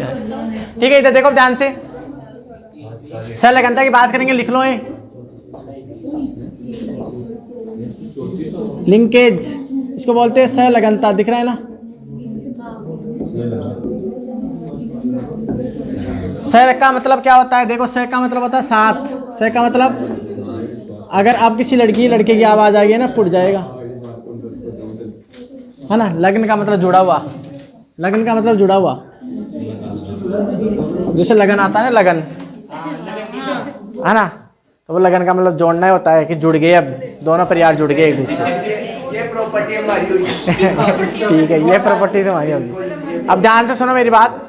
ठीक है, इधर देखो ध्यान से, सहलगनता की बात करेंगे, लिख लो ये लिंकेज, इसको बोलते हैं सहलगनता, दिख रहा है ना। सह का मतलब क्या होता है, देखो सह का मतलब होता है साथ, सह का मतलब अगर आप किसी लड़के की आवाज आ गई ना, फुट जाएगा, है ना। लगन का मतलब जुड़ा हुआ, लगन का मतलब जुड़ा हुआ, जैसे लगन आता है ना, लगन, है ना, तो वो लगन का मतलब जोड़ना ही होता है कि जुड़ गए, अब दोनों परिवार जुड़ गए एक दूसरे से। ये प्रॉपर्टी हमारी होगी। ठीक है, ये प्रॉपर्टी तुम्हारी होगी। अब ध्यान से सुनो मेरी बात,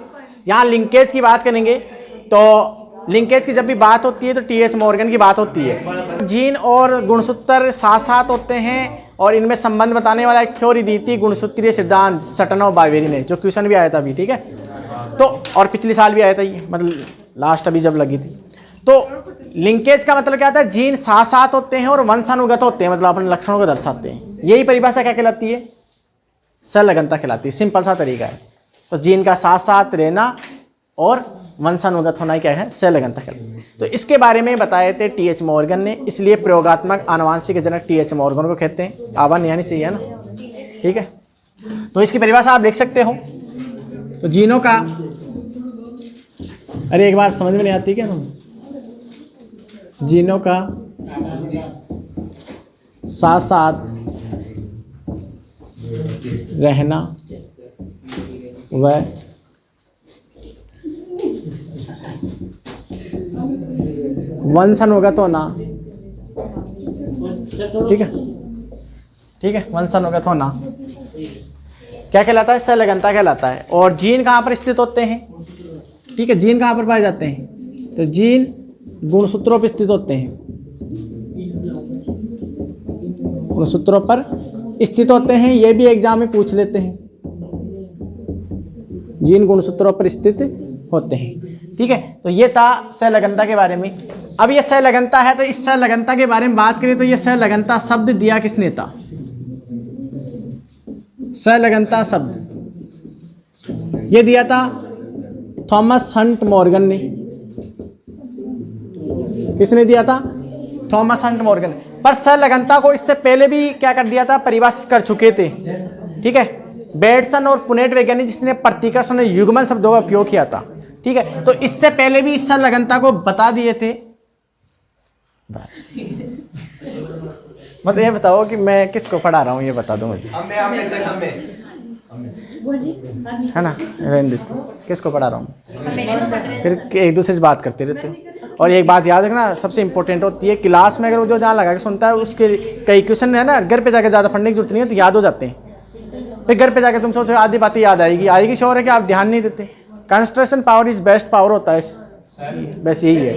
यहाँ लिंकेज की बात करेंगे, तो लिंकेज की जब भी बात होती है तो टीएच मॉर्गन की बात होती है। जीन और गुणसूत्र साथ साथ होते हैं और इनमें संबंध बताने वाला एक थ्योरी दी थी गुणसूत्रीय सिद्धांत सटन और बावेरी ने, जो क्वेश्चन भी आया था अभी, ठीक है। तो और पिछले साल भी आया था ये, मतलब लास्ट अभी जब लगी थी। तो लिंकेज का मतलब क्या होता है, जीन साथ साथ होते हैं और वंशानुगत होते हैं, मतलब अपने लक्षणों को दर्शाते हैं। यही परिभाषा क्या कहलाती है, सहलगनता कहलाती है। सिंपल सा तरीका है, तो जीन का साथ साथ रहना और वंशानुगत होना क्या है, सहलगनता कहलाती है। तो इसके बारे में बताए थे टीएच मॉर्गन ने, इसलिए प्रयोगात्मक आनुवांशिक जनक टीएच मॉर्गन को कहते हैं। आवा नहीं आनी चाहिए ना, ठीक है। तो इसकी परिभाषा आप लिख सकते हो। तो जीनों का, अरे एक बार समझ में नहीं आती क्या ना, जीनों का साथ साथ रहना व वंशानुगत होना, ठीक है, ठीक है, वंशानुगत होना क्या कहलाता है, सहलगनता कहलाता है। और जीन कहाँ पर स्थित होते हैं, ठीक है, जीन कहाँ पर पाए जाते हैं, तो जीन गुणसूत्रों पर स्थित होते हैं, गुणसूत्रों पर स्थित होते हैं। ये भी एग्जाम में पूछ लेते हैं, जीन गुणसूत्रों पर स्थित होते हैं, ठीक है। तो ये था सहलगनता के बारे में। अब ये सहलगनता है, तो इस सहलगनता के बारे में बात करें तो ये सहलगनता शब्द दिया किसने था, सहलगनता शब्द ये दिया था थॉमस हंट मॉर्गन ने। किसने दिया था, थॉमस हंट मॉर्गन। पर सहलगनता को इससे पहले भी क्या कर दिया था, परिभाषित कर चुके थे, ठीक है, बेटसन और पुनेट वैज्ञानिक, जिसने प्रतिकर्षण युग्मन शब्दों का उपयोग किया था, ठीक है। तो इससे पहले भी इस सहलगनता को बता दिए थे। बस मतलब ये बताओ कि मैं किसको पढ़ा रहा हूँ, ये बता दो मुझे, है ना, इसको किसको पढ़ा रहा हूँ, फिर एक दूसरे से बात करते रहते हो। और एक बात याद रखना, सबसे इंपॉर्टेंट होती है, क्लास में अगर वो जो जहाँ लगा के सुनता है उसके कई क्वेश्चन है ना, घर पे जाकर ज़्यादा पढ़ने की जरूरत नहीं है, तो याद हो जाते हैं। फिर घर पे जाकर तुम सोचो आधी बातें याद आएगी श्योर है कि आप ध्यान नहीं देते। Concentration power is best power होता है, बस यही है।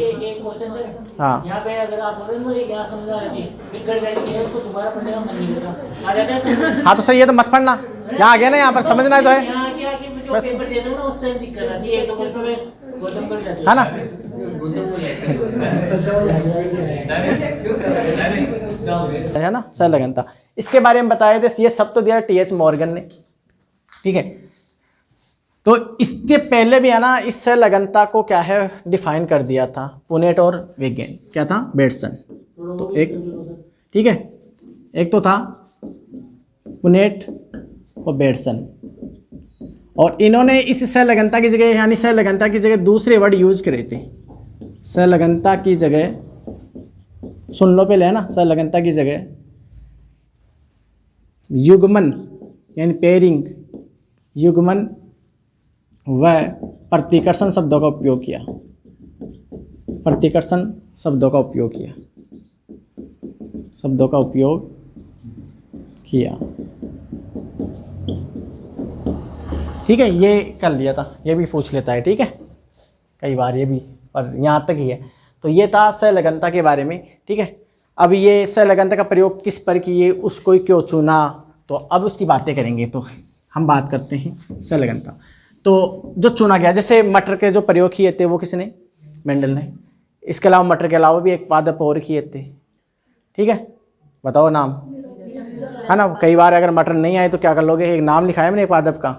हाँ, यहाँ पे अगर आप बोल रहे हो क्या समझा है जी, फिर कर जाएगी उसको दोबारा पढ़ने का मन नहीं करता, आ जाता है। हाँ तो सही है, तो मत पढ़ना, यहाँ आ गया ना, यहाँ पर समझना है तो है, यहाँ क्या कि मुझे बस पेपर दे दो ना, उस टाइम दिक्कत आती है, एक दो क्वेश्चन में गौतम कर जाती है ना। है ना सहलगनता, इसके बारे में बताए थे, ये सब तो दिया टीएच मॉर्गन ने, ठीक है। तो इसके पहले भी है ना, इस सहलगनता को क्या है डिफाइन कर दिया था पुनेट और वैज्ञानिक, क्या था, बेटसन। तो एक, ठीक है, एक तो था पुनेट और बेटसन, और इन्होंने इस सहलगनता की जगह, यानी सहलगनता की जगह दूसरे वर्ड यूज करे थे। सहलगनता की जगह, सुन लो पहले, है ना, सहलगनता की जगह युग्मन यानी पेयरिंग, युग्मन व प्रतिकर्षण शब्दों का उपयोग किया, प्रतिकर्षण शब्दों का उपयोग किया, शब्दों का उपयोग किया, ठीक है। ये कर लिया था, ये भी पूछ लेता है, ठीक है, कई बार ये भी, पर यहाँ तक ही है। तो ये था सहलगनता के बारे में, ठीक है। अब ये सहलगनता का प्रयोग किस पर किए, उसको क्यों चुना, तो अब उसकी बातें करेंगे। तो हम बात करते हैं सहलगनता। तो जो चुना गया, जैसे मटर के जो प्रयोग किए थे वो किसने, मेंडल ने। इसके अलावा मटर के अलावा भी एक पादप और किए थे, ठीक है, बताओ नाम, है ना। कई बार अगर मटर नहीं आए तो क्या कर लोगे, एक नाम लिखा है मैंने पादप का,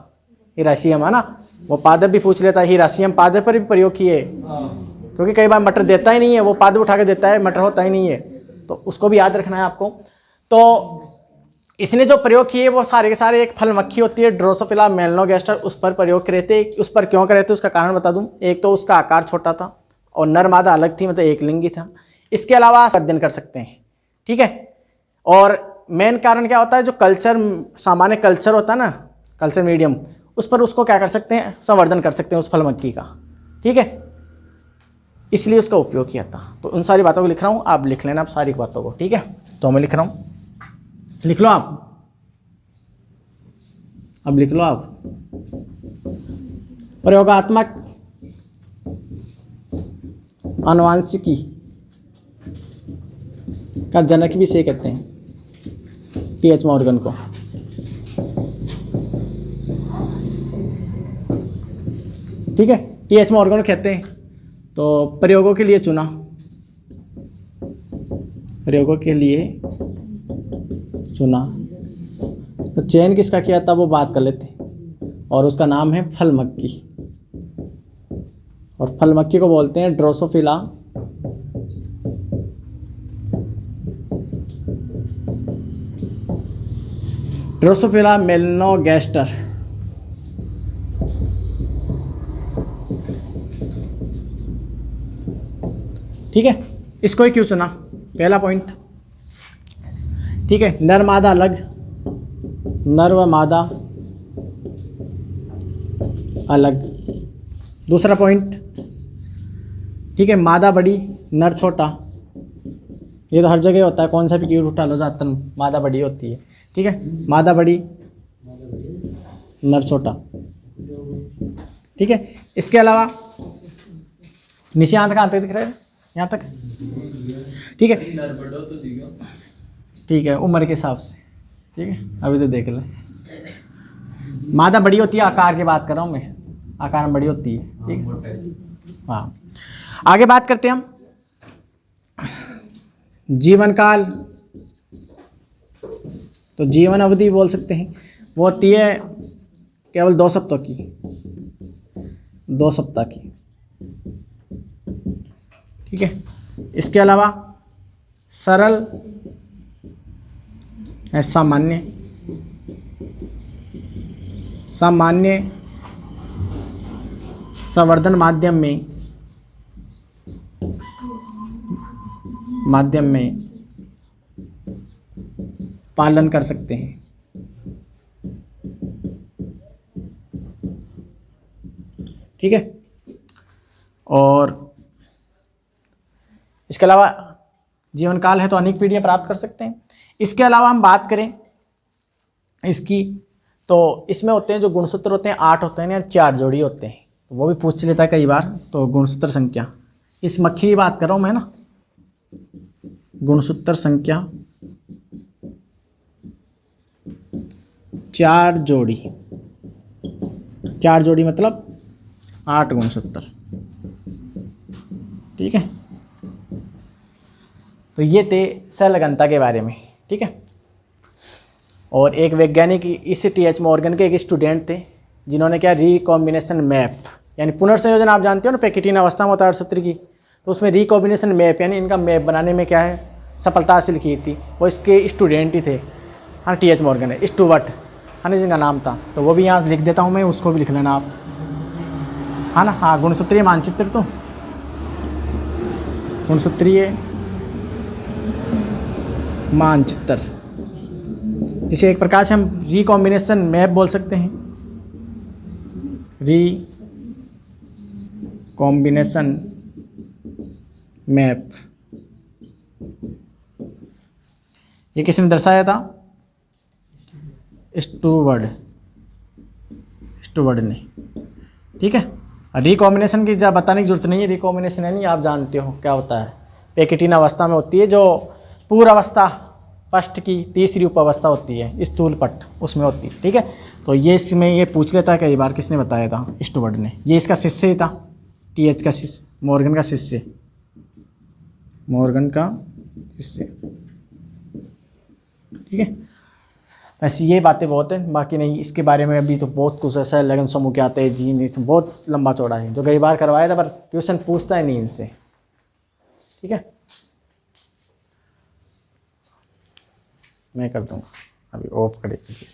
हिराशियम है ना, वो पादप भी पूछ लेता है, हिराशियम पादप पर भी प्रयोग किए, क्योंकि कई बार मटर देता ही नहीं है, वो पादप उठा के देता है, मटर होता ही नहीं है, तो उसको भी याद रखना है आपको। तो इसने जो प्रयोग किए वो सारे के सारे, एक फल मक्खी होती है ड्रोसोफिला मेलनोगास्टर, उस पर प्रयोग करे थे। उस पर क्यों करे थे उसका कारण बता दूं। एक तो उसका आकार छोटा था और नर मादा अलग थी, मतलब एक लिंगी था। इसके अलावा अध्ययन कर सकते हैं, ठीक है। और मेन कारण क्या होता है, जो कल्चर, सामान्य कल्चर होता है ना, कल्चर मीडियम, उस पर उसको क्या कर सकते हैं, संवर्धन कर सकते हैं उस फल मक्खी का, ठीक है, इसलिए उसका उपयोग किया था। तो उन सारी बातों को लिख रहा हूँ, आप लिख लेना आप सारी बातों को, ठीक है। तो मैं लिख रहा हूँ, लिख लो आप, अब लिख लो आप। प्रयोगात्मक आनुवांशिकी का जनक भी इसे कहते हैं, टी.एच. मॉर्गन को। ठीक है, टी.एच. मॉर्गन को कहते हैं। तो प्रयोगों के लिए चुना, प्रयोगों के लिए चुना, तो चयन किसका किया था वो बात कर लेते हैं, और उसका नाम है फल मक्खी, और फल मक्खी को बोलते हैं ड्रोसोफिला ड्रोसोफिला मेलनोगास्टर। ठीक है, इसको ही क्यों चुना, पहला पॉइंट, ठीक है। नर मादा अलग, नर व मादा अलग। दूसरा पॉइंट, ठीक है, मादा बड़ी नर छोटा, ये तो हर जगह होता है, कौन सा भी कीट उठा लो ज़्यादातर मादा बड़ी होती है, ठीक है, मादा बड़ी नर छोटा, ठीक है। इसके अलावा नीचे यहाँ तक, कहाँ तक दिख रहा है, यहाँ तक, ठीक है, ठीक है, उम्र के हिसाब से, ठीक है, अभी तो देख लें। मादा बड़ी होती है, आकार की बात कर रहा हूँ मैं, आकार में बड़ी होती है, ठीक है। हाँ, आगे बात करते हैं हम जीवन काल। तो जीवन अवधि बोल सकते हैं, वो होती है केवल 2 सप्ताह की, 2 सप्ताह की, ठीक है। इसके अलावा सरल है सामान्य, सामान्य संवर्धन माध्यम में पालन कर सकते हैं, ठीक है। और इसके अलावा जीवन काल है तो अनेक पीढ़ियां प्राप्त कर सकते हैं। इसके अलावा हम बात करें इसकी, तो इसमें होते हैं जो गुणसूत्र होते हैं 8 होते हैं या 4 जोड़ी होते हैं, वो भी पूछ लेता है कई बार। तो गुणसूत्र संख्या, इस मक्खी की बात कर रहा हूँ मैं ना, गुणसूत्र संख्या 4 जोड़ी, 4 जोड़ी मतलब 8 गुणसूत्र, ठीक है। तो ये थे सेल घनता के बारे में, ठीक है। और एक वैज्ञानिक, इस टी.एच. मॉर्गन के एक स्टूडेंट थे जिन्होंने क्या, रिकॉम्बिनेशन मैप, यानी पुनर्संयोजन आप जानते हो ना, पैकेटिन अवस्था में होता है अर्थसूत्र की, तो उसमें रिकॉम्बिनेशन मैप यानी इनका मैप बनाने में क्या है सफलता हासिल की थी। वो इसके स्टूडेंट ही थे, हाँ, टी.एच. मॉर्गन है, स्टूवर्ट हाँ जिनका नाम था। तो वो भी यहाँ लिख देता हूँ मैं, उसको भी लिख लेना आप, हाँ ना। हाँ, गुणसूत्रीय मानचित्र, तो गुणसूत्रीय मानचित्र, इसे एक प्रकार से हम रिकॉम्बिनेशन मैप बोल सकते हैं, रिकॉम्बिनेशन मैप। ये किसने दर्शाया था, स्टूवर्ट ने, ठीक है। रिकॉम्बिनेशन की जब बताने की जरूरत नहीं है, रिकॉम्बिनेशन है नहीं, आप जानते हो क्या होता है, पैकेटिन अवस्था में होती है, जो पूर्वावस्था पष्ट की तीसरी उपावस्था होती है, स्थूल पट, उसमें होती है, ठीक है। तो ये इसमें ये पूछ लेता है कई बार, किसने बताया था, स्टूवर्ट ने। ये इसका शिष्य ही था, टी.एच. का शिष्य, मॉर्गन का शिष्य, ठीक है। ऐसी ये बातें बहुत हैं, बाकी नहीं इसके बारे में अभी तो बहुत कुछ ऐसा है। लगन समूह क्या आते हैं, जीन, बहुत लंबा चौड़ा है, जो कई बार करवाया था पर क्वेश्चन पूछता है नहीं इनसे। ठीक है, मैं कर दूँगा, अभी ऑफ कर दीजिए।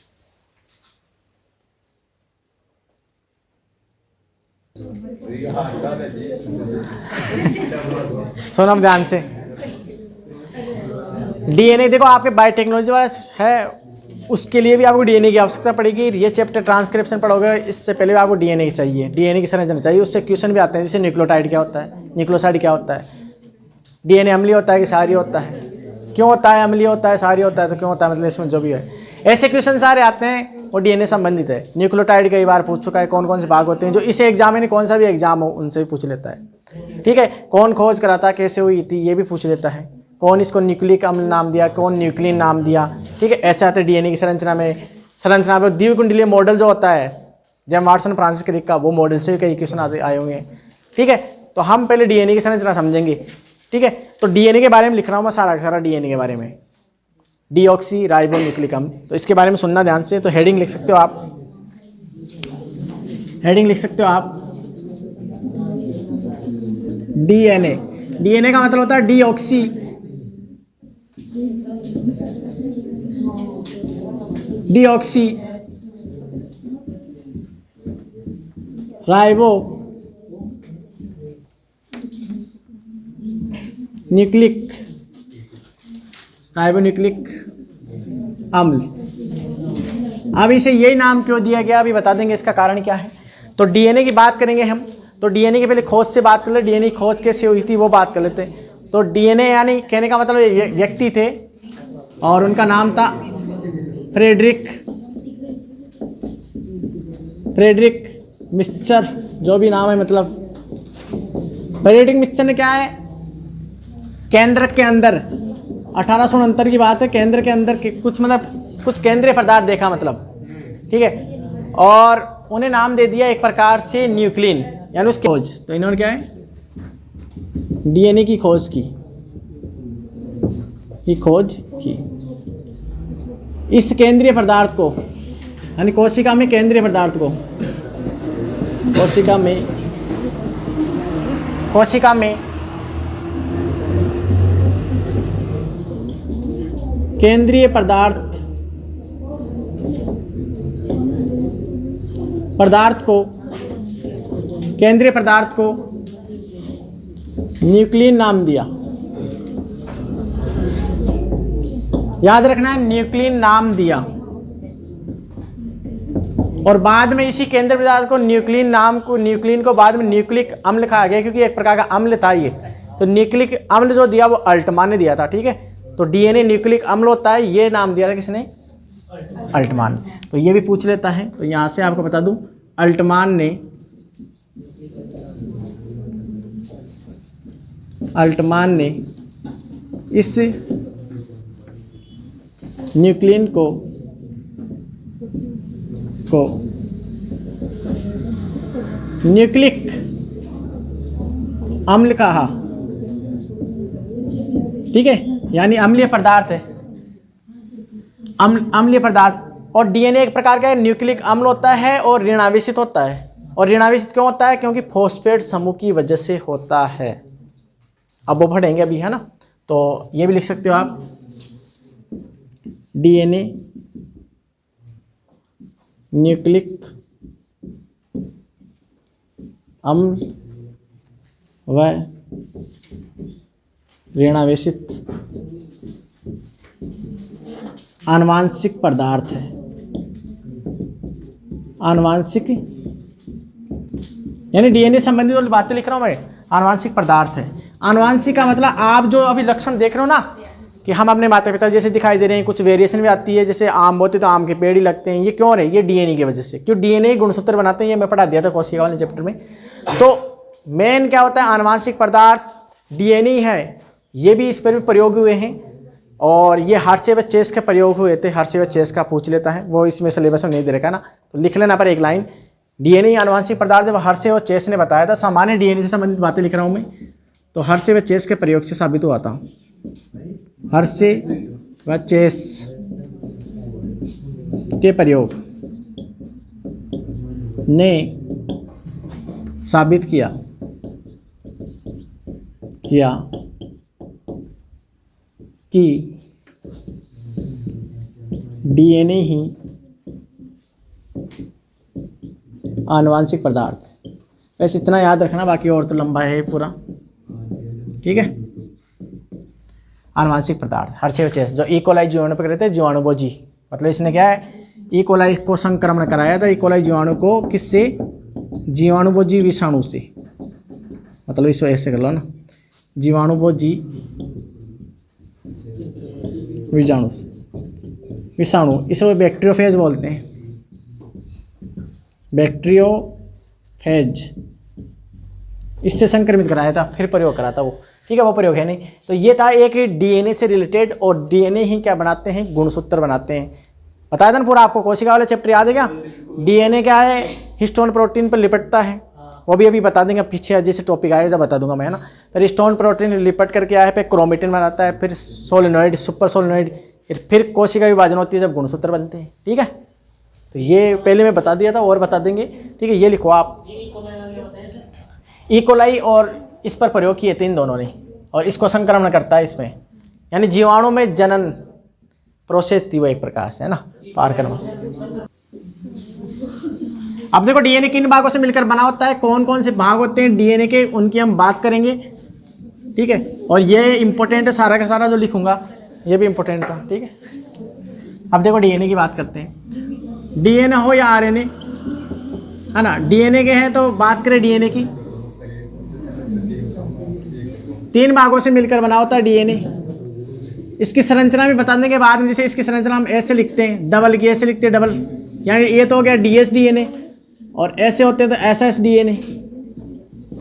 सुनो ध्यान से, डीएनए देखो आपके बायोटेक्नोलॉजी वाला है, उसके लिए भी आपको डीएनए की आवश्यकता पड़ेगी। ये चैप्टर ट्रांसक्रिप्शन पढ़ोगे, इससे पहले भी आपको डीएनए चाहिए, डीएनए की संरचना चाहिए। उससे क्वेश्चन भी आते हैं, जैसे न्यूक्लियोटाइड क्या होता है, न्यूक्लियोसाइड क्या होता है, डीएनए अम्लीय होता है कि क्षारीय होता है, क्यों होता है, अम्लीय होता है, क्षारीय होता है तो क्यों होता है, मतलब इसमें जो भी है ऐसे क्वेश्चन सारे आते हैं वो डीएनए संबंधित है। न्यूक्लियोटाइड कई बार पूछ चुका है, कौन कौन से भाग होते हैं, जो इसे एग्जाम में कौन सा भी एग्जाम हो उनसे भी पूछ लेता है। ठीक है, कौन खोज कराता, कैसे हुई थी, ये भी पूछ लेता है। कौन इसको न्यूक्लिक अम्ल नाम दिया, कौन न्यूक्लिन नाम दिया। ठीक है, ऐसे आते हैं डीएनए की संरचना में द्विकुंडलीय मॉडल जो होता है, जैम वाटसन फ्रांसिस क्रिक का, वो मॉडल से भी कई क्वेश्चन आए होंगे। ठीक है, तो हम पहले डीएनए की संरचना समझेंगे। ठीक है, तो डीएनए के बारे में लिख रहा हूँ मैं सारा डीएनए के बारे में, डीऑक्सी राइबो न्यूक्लिक अम्ल। तो इसके बारे में सुनना ध्यान से। तो हेडिंग लिख सकते हो आप, हेडिंग लिख सकते हो आप, डीएनए। डीएनए का मतलब होता है डीऑक्सी राइबो न्यूक्लिक अम्ल। अब इसे यही नाम क्यों दिया गया अभी बता देंगे, इसका कारण क्या है। तो डीएनए की बात करेंगे हम, तो डीएनए के पहले खोज से बात कर ले, डीएनए की खोज कैसे हुई थी वो बात कर लेते हैं। तो डीएनए यानी कहने का मतलब ये व्यक्ति थे और उनका नाम था फ्रेडरिक मिक्सचर, जो भी नाम है, मतलब फ्रेडरिक मिक्सचर ने क्या है, केंद्रक के अंदर 1869 की बात है, केंद्र के अंदर के कुछ केंद्रीय पदार्थ देखा मतलब। ठीक है, और उन्हें नाम दे दिया एक प्रकार से न्यूक्लिन, यानी उसकी खोज। तो इन्होंने क्या है, डीएनए की खोज की, इस केंद्रीय पदार्थ को, यानी कोशिका में केंद्रीय पदार्थ को, कोशिका में केंद्रीय पदार्थ को न्यूक्लिन नाम दिया। याद रखना है, न्यूक्लिन नाम दिया। और बाद में इसी केंद्रीय पदार्थ को न्यूक्लिन को बाद में न्यूक्लिक अम्ल कहा गया, क्योंकि एक प्रकार का अम्ल था ये। तो न्यूक्लिक अम्ल जो दिया वो अल्टमान ने दिया था। ठीक है, तो डीएनए न्यूक्लिक अम्ल होता है, ये नाम दिया था किसने, अल्टमान। तो ये भी पूछ लेता है, तो यहां से आपको बता दूं, अल्टमान ने इस न्यूक्लिन को न्यूक्लिक अम्ल कहा। ठीक है, यानी अम्लीय पदार्थ है, अम्लीय पदार्थ। और डीएनए एक प्रकार का न्यूक्लिक अम्ल होता है और ऋणावेशित होता है। और ऋणावेशित क्यों होता है, क्योंकि फॉस्फेट समूह की वजह से होता है। अब वो पढ़ेंगे अभी, है ना। तो ये भी लिख सकते हो आप, डीएनए न्यूक्लिक अम्ल व ऋणावेशित आनुवांशिक पदार्थ है। आनुवांशिक यानी डीएनए संबंधित जो बातें लिख रहा हूं मैं, आनुवांशिक पदार्थ है। आनुवांशिक का मतलब आप जो अभी लक्षण देख रहे हो ना, कि हम अपने माता पिता जैसे दिखाई दे रहे हैं, कुछ वेरिएशन भी आती है, जैसे आम होते तो आम के पेड़ ही लगते हैं, ये क्यों रहे, ये डीएनए की वजह से। क्यों, डीएनए गुणसूत्र बनाते हैं, ये मैं पढ़ा दिया था कोशिका वाले चैप्टर में। तो मेन क्या होता है, आनुवांशिक पदार्थ डीएनए है। ये भी इस पर भी प्रयोग हुए हैं, और ये हर्शे व चेस के प्रयोग हुए थे। हर्शे व चेस का पूछ लेता है, वो इसमें सिलेबस में नहीं दे रखा ना, तो लिख लेना पर एक लाइन, डीएनए आनुवांशिक पदार्थ है, वो हर्शे व चेस ने बताया था। सामान्य डीएनए से संबंधित बातें लिख रहा हूँ मैं, तो हर्शे व चेस के प्रयोग से साबित हुआ था। हर्शे व चेस के प्रयोग ने साबित किया कि डीएनए ही आनुवांशिक पदार्थ। वैसे इतना याद रखना, बाकी और तो लंबा है पूरा, ठीक है। आनुवांशिक पदार्थ हर्षेवचेस जो इकोलाई जीवाणु पे रहते हैं, जीवाणुभोजी, मतलब इसने क्या है, इकोलाई को संक्रमण कराया था। इकोलाई जीवाणु को किससे? जीवाणुभोजी विषाणु से, मतलब इसको ऐसे कर लो ना, जीवाणुभोजी विषाणु, इसे बैक्टीरियोफेज बोलते हैं, बैक्टीरियोफेज, इससे संक्रमित कराया था, फिर प्रयोग करा था वो, ठीक है। वो प्रयोग है नहीं। तो ये था एक डीएनए से रिलेटेड, और डीएनए ही क्या बनाते हैं? गुणसूत्र बनाते हैं। बताया था ना पूरा आपको, कोशिका वाला चैप्टर याद है क्या? डीएनए क्या है? हिस्टोन प्रोटीन पर लिपटता है, वो भी अभी बता देंगे, पीछे जैसे टॉपिक आएगा जब बता दूंगा मैं, है ना। फिर हिस्टोन प्रोटीन लिपट करके आया है, फिर क्रोमेटिन बनाता है, फिर सोलेनॉइड, सुपर सोलेनॉइड, फिर कोशिका विभाजन होती है जब गुणसूत्र बनते हैं, ठीक है। तो ये पहले मैं बता दिया था, और बता देंगे, ठीक है। ये लिखो आप, इकोलाई और इस पर प्रयोग किए थे इन दोनों ने, और इसको संक्रमण करता है इसमें, यानी जीवाणु में जनन प्रोसेस थी वो एक प्रकार से, है ना, पार करना। अब देखो डीएनए किन भागों से मिलकर बना होता है, कौन कौन से भाग होते हैं डीएनए के, उनकी हम बात करेंगे, ठीक है। और ये इंपॉर्टेंट है, सारा का सारा जो लिखूंगा ये भी इंपॉर्टेंट था, ठीक है। अब देखो डीएनए की बात करते हैं, डीएनए हो या आरएनए, है ना। डीएनए के हैं तो बात करें डीएनए की, 3 भागों से मिलकर बना होता है डीएनए। इसकी संरचना भी बता देंगे बाद में, जैसे इसकी संरचना हम ऐसे लिखते हैं, डबल की ऐसे लिखते हैं, डबल, यानी ये तो हो गया डीएस डीएनए, और ऐसे होते हैं तो एसएस डीएनए।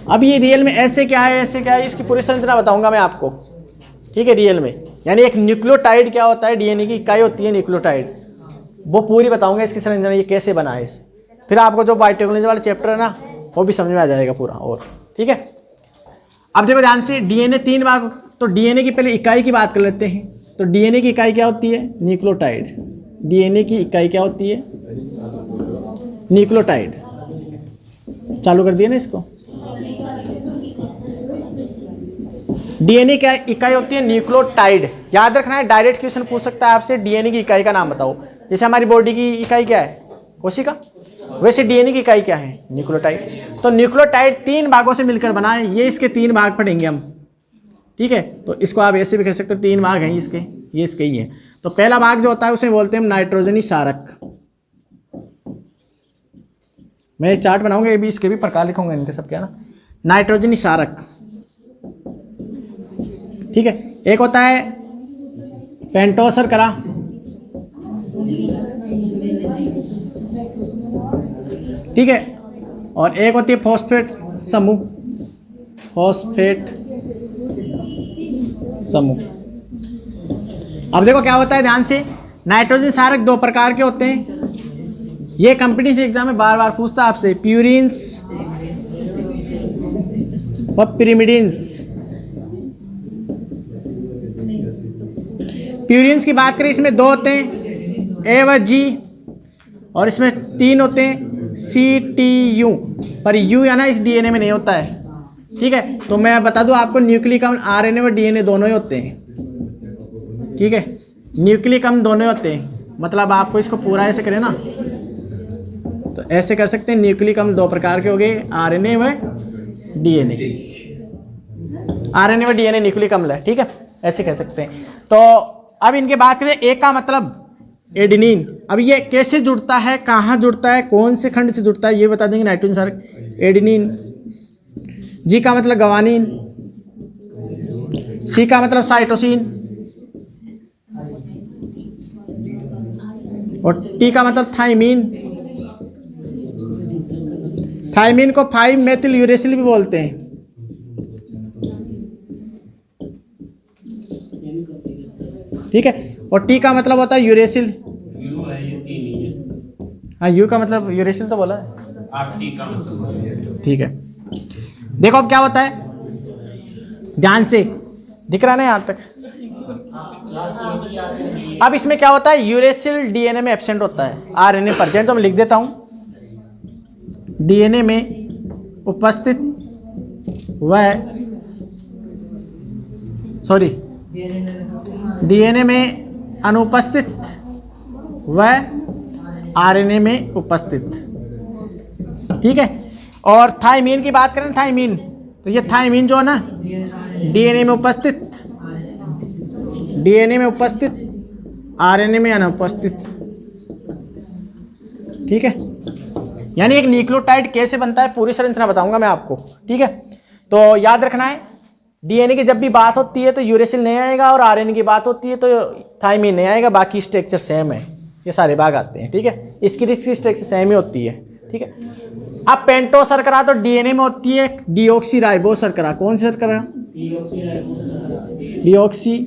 अब ये रियल में ऐसे क्या है, ऐसे क्या है, इसकी पूरी संरचना बताऊंगा मैं आपको, ठीक है। रियल में यानी एक न्यूक्लियोटाइड क्या होता है, डीएनए की इकाई होती है न्यूक्लियोटाइड, वो पूरी बताऊंगा इसकी संरचना, ये कैसे बना है इसे। फिर आपको जो बायोटेक्नोलॉजी वाला चैप्टर है ना, वो भी समझ में आ जाएगा पूरा, और ठीक है। अब देखो ध्यान से, डीएनए 3 भाग, तो डीएनए की पहले इकाई की बात कर लेते हैं। तो डीएनए की इकाई क्या होती है? न्यूक्लियोटाइड। डीएनए की इकाई क्या होती है? न्यूक्लियोटाइड। चालू कर दिया ना इसको। डीएनए क्या इकाई होती है? न्यूक्लियोटाइड। याद रखना है, डायरेक्ट क्वेश्चन पूछ सकता है आपसे, डीएनए की इकाई का नाम बताओ। जैसे हमारी बॉडी की इकाई क्या है? कोशिका। वैसे डीएनए की इकाई क्या है? न्यूक्लियोटाइड। तो न्यूक्लियोटाइड 3 भागों से मिलकर बना है, ये इसके 3 भाग पढ़ेंगे हम, ठीक है। तो इसको आप ऐसे भी कह सकते हो, 3 भाग हैं इसके, ये इसके ही है। तो पहला भाग जो होता है उसे बोलते हैं हम नाइट्रोजनी सारक। मैं एक चार्ट बनाऊंगा, ये भी इसके भी प्रकार लिखूंगा इनके सब, क्या ना, नाइट्रोजनी सारक, ठीक है। एक होता है पेंटोसर करा, ठीक है, और एक होती है फॉस्फेट समूह, फॉस्फेट समूह। अब देखो क्या होता है, ध्यान से, नाइट्रोजन सारक 2 प्रकार के होते हैं। ये कंपटीशन एग्जाम में बार बार पूछता है आपसे, प्यूरिन्स और पिरिमिडिन्स। प्यूरिन्स की बात करें, इसमें 2 होते हैं, ए व जी, और इसमें 3 होते हैं, सी टी यू, पर यू या ना इस डीएनए में नहीं होता है, ठीक है। तो मैं बता दूं आपको, न्यूक्लिक अम्ल आरएनए व डीएनए दोनों ही होते हैं, ठीक है। न्यूक्लिक अम्ल दोनों होते हैं, मतलब आपको इसको पूरा ऐसे करें ना, तो ऐसे कर सकते हैं। न्यूक्लिक अम्ल 2 प्रकार के हो गए, आरएनए व डीएनए। आरएनए व डीएनए न्यूक्लिक अम्ल है, ठीक है, ऐसे कह सकते हैं। तो अब इनके बात करें, एक का मतलब एडेनिन। अब ये कैसे जुड़ता है, कहाँ जुड़ता है, कौन से खंड से जुड़ता है, ये बता देंगे नाइट्रोजन सारक। एडेनिन। जी का मतलब गवानीन, सी का मतलब साइटोसिन, और टी का मतलब थाइमीन। थाइमीन को 5 मेथिल यूरेसिल भी बोलते हैं, ठीक है। और टी का मतलब होता है यूरेसिल। हाँ, यू का मतलब यूरेसिल तो बोला है, ठीक है। देखो अब क्या होता है, ध्यान से, दिख रहा है ना यहाँ तक? अब इसमें क्या होता है, यूरेसिल डीएनए में एब्सेंट होता है, आरएनए प्रेजेंट। तो मैं लिख देता हूं डीएनए में उपस्थित व डीएनए में अनुपस्थित व आरएनए में उपस्थित। ठीक है। और थाइमीन की बात करें, थाइमीन, तो ये थाइमीन जो है ना डीएनए में उपस्थित आरएनए में अनुपस्थित। ठीक है। यानी एक न्यूक्लियोटाइड कैसे बनता है पूरी संरचना बताऊंगा मैं आपको। ठीक है। तो याद रखना है डीएनए की जब भी बात होती है तो यूरेसिल नहीं आएगा, और आरएनए की बात होती है तो थाइमीन नहीं आएगा, बाकी स्ट्रक्चर सेम है, ये सारे भाग आते हैं। ठीक है। इसकी स्ट्रक्चर सेम ही होती है। ठीक है। अब पेंटो शर्करा तो डीएनए में होती है डीऑक्सी राइबोज शर्करा। कौन सी शर्करा? डीऑक्सी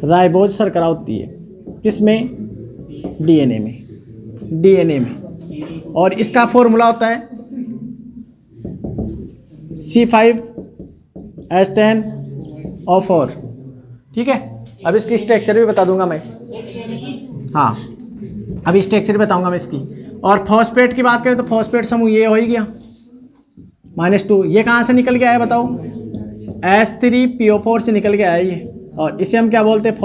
राइबोज शर्करा होती है किसमें? डीएनए में। और इसका फॉर्मूला होता है C5H10O4। ठीक है। अब इसकी स्ट्रक्चर भी बता दूंगा मैं। हाँ, अभी स्ट्रक्चर बताऊंगा मैं इसकी। और फॉस्फेट की बात करें तो फॉस्फेट समूह ये हो ही गया -2। ये कहाँ से निकल के आया बताओ? H3PO4 से निकल के आया ये। और इसे हम क्या बोलते हैं?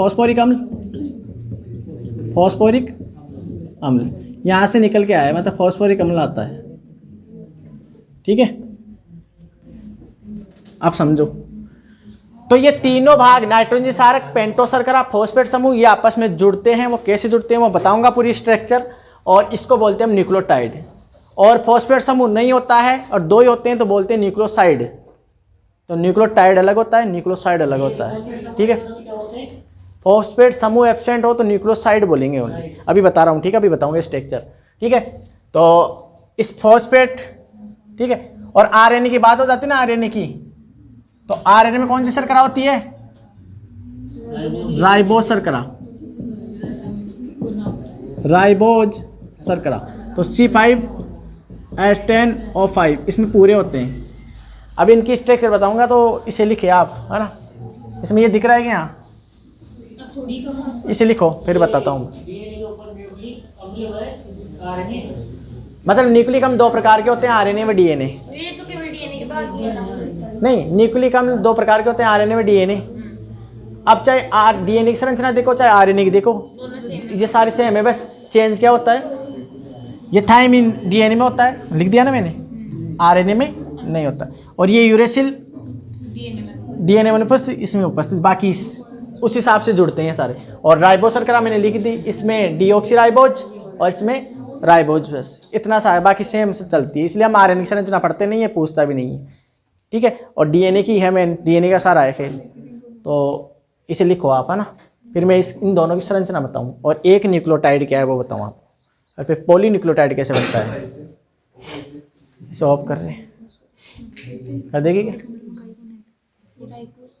फॉस्फोरिक अम्ल यहाँ से निकल के आया, मतलब फॉस्फोरिक अम्ल आता है। ठीक है। अब समझो, तो ये तीनों भाग नाइट्रोजन क्षारक, पेंटो शर्करा, फॉस्फेट समूह, ये आपस में जुड़ते हैं। वो कैसे जुड़ते हैं वो बताऊंगा पूरी स्ट्रक्चर। और इसको बोलते हैं हम न्यूक्लियोटाइड। और फॉस्फेट समूह नहीं होता है और 2 ही होते हैं तो बोलते हैं न्यूक्लियोसाइड। तो न्यूक्लियोटाइड अलग होता है, न्यूक्लियोसाइड अलग होता है। ठीक है। फॉस्फेट समूह एब्सेंट हो तो न्यूक्लियोसाइड बोलेंगे ओनली। अभी बता रहा हूँ। ठीक है। अभी बताऊंगा स्ट्रक्चर। ठीक है। तो इस फॉस्फेट, ठीक है, और आरएनए की बात हो जाती है ना, आरएनए की, तो आरएनए में कौन सी शर्करा होती है? राइबोज शर्करा। तो C5H10O5 इसमें पूरे होते हैं। अब इनकी स्ट्रक्चर बताऊंगा तो इसे लिखे आप, है ना। इसमें ये दिख रहा है क्या? यहाँ इसे लिखो फिर बताता हूँ। मतलब न्यूक्लिक अम्ल 2 प्रकार के होते हैं, आरएनए व डीएनए। ये तो केवल डीएनए की बात की है ना। नहीं, न्यूक्लिक अम्ल 2 प्रकार के होते हैं, आरएनए व डीएनए। अब चाहे डीएनए की संरचना देखो चाहे आरएनए की देखो, ये सारे सेम है, बस चेंज क्या होता है? ये थाइमीन डीएनए में होता है, लिख दिया ना मैंने, आरएनए में नहीं होता। और ये यूरेसिल डीएनए में उपस्थित, इसमें उपस्थित, बाकी उस हिसाब से जुड़ते हैं सारे। और राइबोज शर्करा मैंने लिख दी, इसमें डीऑक्सी राइबोज और इसमें राइबोज, बस इतना सा है, बाकी सेम से चलती है। इसलिए हम आरएनए की संरचना पढ़ते नहीं है, पूछता भी नहीं है। ठीक है। और डीएनए की है, मैं डीएनए का सारा है खेल, तो इसे लिखो आप, है ना। फिर मैं इन दोनों की संरचना बताऊँ और एक न्यूक्लियोटाइड क्या है वो बताऊँ आपको, और फिर पॉलीन्यूक्लियोटाइड कैसे बनता है। इसे ऑफ कर रहे हैं, कर देगी क्या?